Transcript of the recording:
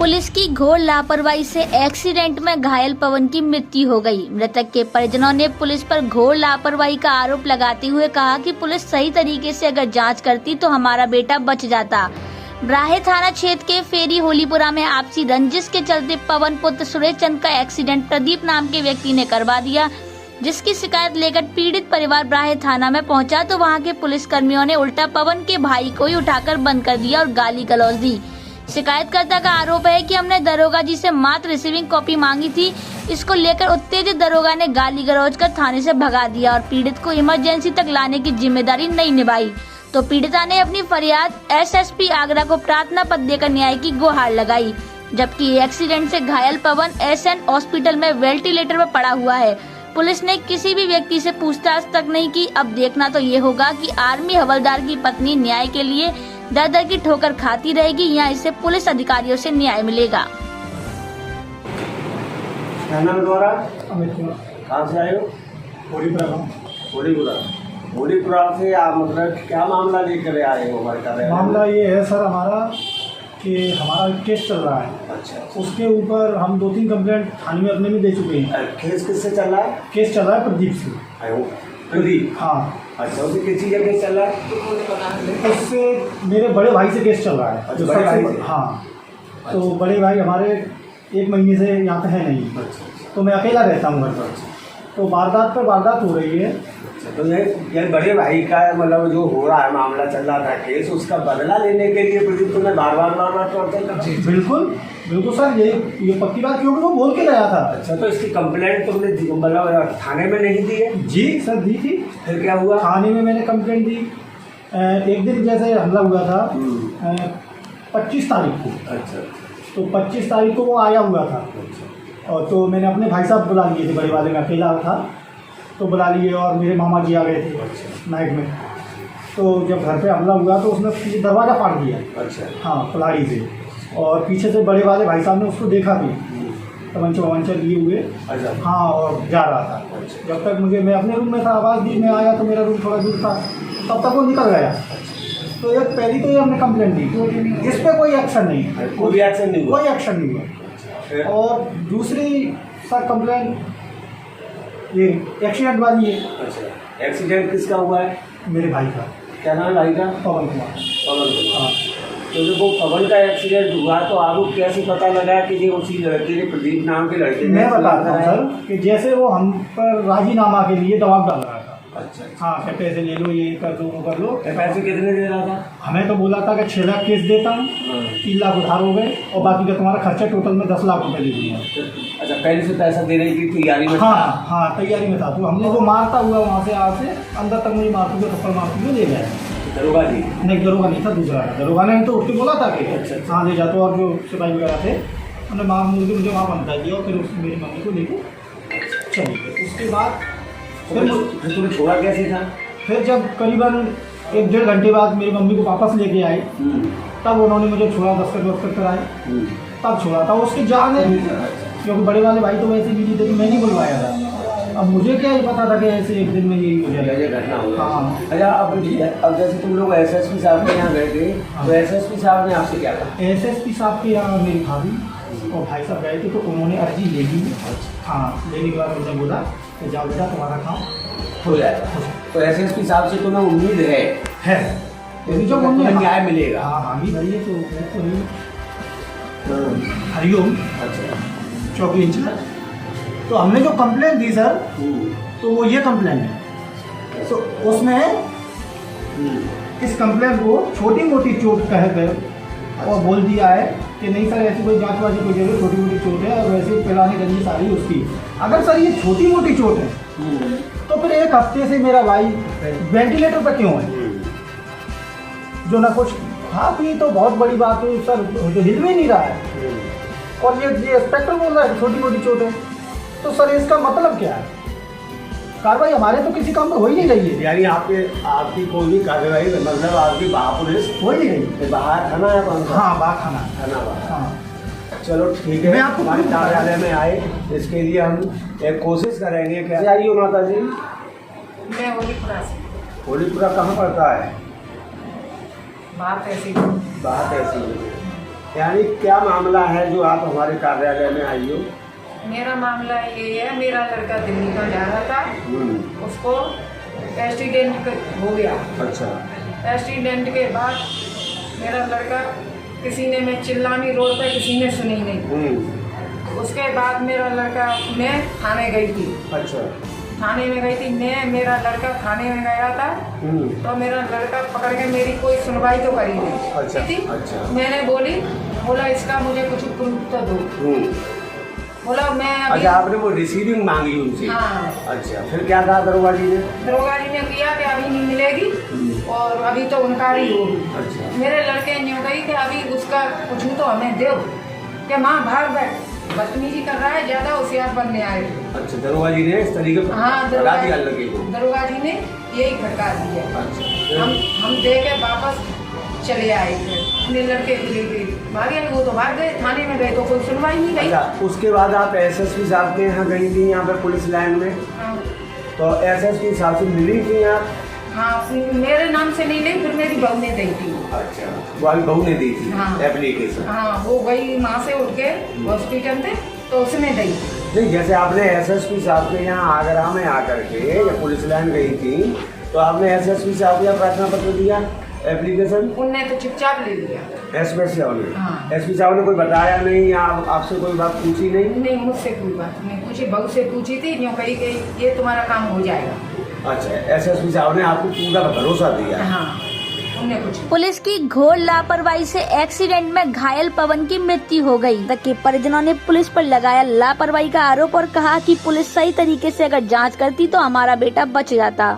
Police की घोर लापरवाही से एक्सीडेंट में घायल पवन की मृत्यु हो गई। मृतक के परिजनों ने पुलिस पर घोर लापरवाही का आरोप लगाते हुए कहा कि पुलिस सही तरीके से अगर जांच करती तो हमारा बेटा बच जाता। ब्राहे थाना क्षेत्र के फेरी होलीपुरा में आपसी रंजिश के चलते पवन पुत्र सुरेश चंद का एक्सीडेंट प्रदीप नाम के व्यक्ति ने करवा दिया, जिसकी शिकायत लेकर पीड़ित परिवार ब्राहे थाना में पहुंचा तो वहां के पुलिस कर्मियों ने उल्टा पवन के भाई को ही उठाकर बंद कर दिया और गाली गलौज दी। शिकायतकर्ता का आरोप है कि हमने दरोगा जी से मात्र रिसीविंग कॉपी मांगी थी। इसको लेकर उत्तेजित दरोगा ने गाली गलौज कर थाने से भगा दिया और पीड़ित को इमरजेंसी तक लाने की जिम्मेदारी नहीं निभाई। तो पीड़िता ने अपनी फरियाद एसएसपी आगरा को प्रार्थना पत्र देकर न्याय की गुहार लगाई, जबकि एक्सीडेंट से घायल पवन एसएन हॉस्पिटल में वेंटिलेटर पर पड़ा हुआ है। पुलिस ने किसी भी व्यक्ति से पूछताछ तक नहीं की। अब देखना तो ये होगा कि आर्मी हवलदार की पत्नी न्याय के लिए दर दर की ठोकर खाती रहेगी या इसे पुलिस अधिकारियों से न्याय मिलेगा। कहाँ से आए हो? होलीपुरा से आप मतलब क्या मामला लेकर आए हो? मामला ये है सर हमारा कि हमारा केस चल रहा है। अच्छा। उसके ऊपर हम 2-3 कंप्लेंट थाने में अपने भी दे चुके हैं। केस किससे चल रहा है? केस चल रहा है प्रदीप से। प्रदीप? हाँ। अच्छा, उसे किस चीज़ का केस चल रहा है? उससे मेरे बड़े भाई से केस चल रहा है। अच्छा, बड़े भाई से? हाँ। तो बड़े भाई हमारे 1 महीने से यहाँ पे है नहीं। अच्छा। तो मैं अकेला रहता हूँ घर पर। तो वारदात पर वारदात हो रही है। तो ये बड़े भाई का मतलब जो हो रहा है मामला चल रहा था केस, उसका बदला लेने के लिए प्रदीप तुम्हें बार बार टॉर्चर कर? बिल्कुल सर, ये पक्की बात, क्योंकि वो बोल के गया था। अच्छा, तो इसकी कंप्लेंट तुमने मतलब थाने में नहीं दी है? जी सर, दी थी। फिर क्या हुआ? थाने में मैंने कंप्लेंट दी। एक दिन जैसे हमला हुआ था 25 तारीख को। अच्छा। तो 25 तारीख को वो आया हुआ था। अच्छा। और तो मैंने अपने भाई साहब बुला लिए थे, बड़े वाले में अकेला था तो बुला लिए, और मेरे मामा जी आ गए थे। अच्छा। नाइट में। तो जब घर पे हमला हुआ तो उसने पीछे दरवाज़ा फाड़ दिया। अच्छा। हाँ, कुल्हाड़ी से। और पीछे से बड़े वाले भाई साहब ने उसको देखा भी, तमंचा लिए हुए। अच्छा। हाँ, और जा रहा था। अच्छा। जब तक मैं अपने रूम में था, आवाज़ दी, मैं आया तो मेरा रूम थोड़ा दूर था, तब तक वो निकल गया। तो एक पहली तो ये हमने कंप्लेंट दी, तो इस पर कोई एक्शन नहीं, कोई एक्शन नहीं हुआ? कोई एक्शन नहीं हुआ। और दूसरी सर कंप्लेंट ये एक्सीडेंट वाली है। अच्छा, एक्सीडेंट किसका हुआ है? मेरे भाई का। क्या नाम है भाई का? पवन कुमार। पवन कुमार। हाँ। तो जब वो पवन का एक्सीडेंट हुआ तो आपको कैसे पता लगा कि ये उसी लड़के ने, प्रदीप नाम के लड़के ने? मैं बताता हूँ सर कि जैसे वो हम पर राजीनामा के लिए दबाव डाल रहा था। अच्छा। हाँ, कि पैसे ले लो, ये कर दो, वो कर लो। पैसे कितने दे रहा था? हमें तो बोला था कि 6 लाख केस देता हूँ, 3 लाख उधार हो गए और बाकी का तुम्हारा खर्चा टोटल में 10 लाख रुपए दे दूँगा। अच्छा, पहले से पैसा देने की तैयारी में? हाँ, तैयारी में था। तो हमने वो मारता हुआ वहाँ से अंदर तक मुझे मारते हुए थप्पड़ मारते हुए ले गया। दरोगा जी? नहीं, दरोगा नहीं था, दूसरा था। दरोगा ने तो उठ के बोला था कि अच्छा। हाँ ले जाते, और जो सिपाही वगैरह थे उन्होंने मार मुझे वहाँ बंधा दिया और फिर मेरी मम्मी को लेके चली गई। उसके बाद फिर तुम्हें छोड़ा कैसे था? फिर जब करीबन 1-1.5 घंटे बाद मेरी मम्मी को वापस लेके आए, तब उन्होंने मुझे छोड़ा, दस्तखत कराए, तब छोड़ा था। उसके जान है, क्योंकि बड़े वाले भाई तो वैसे बिजी थे, मैं नहीं बुलवाया था। अब मुझे क्या ही पता था कि ऐसे एक दिन में यही हो जाएगा, घटना हो। हाँ। अच्छा, अब जैसे तुम लोग एसएसपी साहब के यहाँ गए थे, तो एसएसपी साहब ने आपसे क्या कहा? एसएसपी साहब के यहाँ मेरी भाभी और भाई साहब गए थे, तो उन्होंने अर्जी ले ली। हाँ, लेने के बाद उन्होंने बोला कि जाओ बेटा, तुम्हारा काम हो जाएगा। तो एसएसपी साहब से तुम्हें उम्मीद है जो उन्हें न्याय मिलेगा? हाँ हाँ, भी भरी है। तो हरिओम। अच्छा। चौकी इंचार्ज। तो हमने जो कंप्लेंट दी सर, तो वो ये कंप्लेंट है। तो उसमें इस कंप्लेंट को छोटी मोटी चोट कह कर और बोल दिया है कि नहीं सर, ऐसी कोई जांच वाची कोई जरूरत, छोटी मोटी चोट है और वैसे पिलानी रंजी सारी उसकी। अगर सर ये छोटी मोटी चोट है तो फिर 1 हफ्ते से मेरा भाई वेंटिलेटर पर क्यों है? जो ना कुछ खा पी तो बहुत बड़ी बात है सर, जो हिल भी नहीं रहा है। और ये इंस्पेक्टर बोल रहा है छोटी मोटी चोट है, तो सर इसका मतलब क्या है? कार्रवाई हमारे तो किसी काम में हो ही नहीं रही है। यानी आपकी कोई भी कार्रवाई मतलब आपकी पुलिस हो ही नहीं रही? बाहर थाना है? हाँ, बाहर थाना। हाँ, चलो ठीक है। मैं आपको हमारे कार्यालय में आए, इसके लिए हम एक कोशिश करेंगे। कैसे आई हो माता जी? मैं होलीपुरा से। होलीपुरा कहाँ पड़ता है? बात ऐसी बात ऐसी है। यानी क्या मामला है जो आप हमारे कार्यालय में आई हो? मेरा मामला ये है, मेरा लड़का दिल्ली का जा रहा था, उसको एक्सीडेंट हो गया। अच्छा। एक्सीडेंट के बाद मेरा लड़का, किसी ने मैं चिल्लानी रोड पे, किसी ने सुनी नहीं। उसके बाद मेरा लड़का, मैं थाने गई थी। अच्छा। थाने में गई थी मेरा लड़का थाने में गया था, तो मेरा लड़का पकड़ के मेरी कोई सुनवाई तो करी नहीं। अच्छा, थी। अच्छा। मैंने बोला इसका मुझे कुछ प्रूफ तो दो। बोला मैं अभी। अच्छा, आपने वो रिसीविंग मांगी उनसे? हाँ। अच्छा, फिर क्या कहा दरोगा जी ने? दरोगा जी ने किया कि अभी नहीं मिलेगी और अभी तो उनकारी होगी। अच्छा। मेरे लड़के ने कही कि अभी उसका कुछ तो हमें दो, कि माँ भाग बैठ, बदतमीजी कर रहा है, ज्यादा होशियार बनने आए। अच्छा, दरोगा जी ने इस तरीके पर भड़का दिया लड़के को? दरोगा जी ने यही भड़का दिया। अच्छा। हम दे के वापस चले आए थे, अपने लड़के के लिए भागे, वो तो भाग गए, थाने में गए तो कोई सुनवाई नहीं गई। अच्छा, उसके बाद आप एसएसपी साहब के यहाँ गई थी, यहाँ पे पुलिस लाइन में? हाँ। तो एसएसपी साहब से मिली थी आप? हाँ, मेरे नाम से नहीं ली, फिर मेरी बहू ने दी थी। अच्छा, वो अभी बहू ने दी थी? हाँ। एप्लीकेशन? हाँ, वो गई माँ से उठ के हॉस्पिटल थे, तो उसने दी थी। नहीं, जैसे आपने एसएसपी साहब के यहाँ आगरा में आकर के या पुलिस लाइन गई थी, तो आपने एसएसपी साहब को प्रार्थना पत्र दिया, एप्लीकेशन? उनने तो चुपचाप ले लिया। एसपी साहब ने? हाँ। एसपी साहब ने कोई बताया नहीं या आपसे कोई बात पूछी नहीं? नहीं, मुझसे कोई बात नहीं पूछी, बहू से पूछी थी, यूँ कही कि ये तुम्हारा काम हो जाएगा। अच्छा, एसएसपी साहब ने आपको पूरा भरोसा दिया? हाँ, उन्हें कुछ। पुलिस की घोर लापरवाही से एक्सीडेंट में घायल पवन की मृत्यु हो गई। मृतक के परिजनों ने पुलिस पर लगाया लापरवाही का आरोप और कहा कि पुलिस सही तरीके से अगर जांच करती तो हमारा बेटा बच जाता।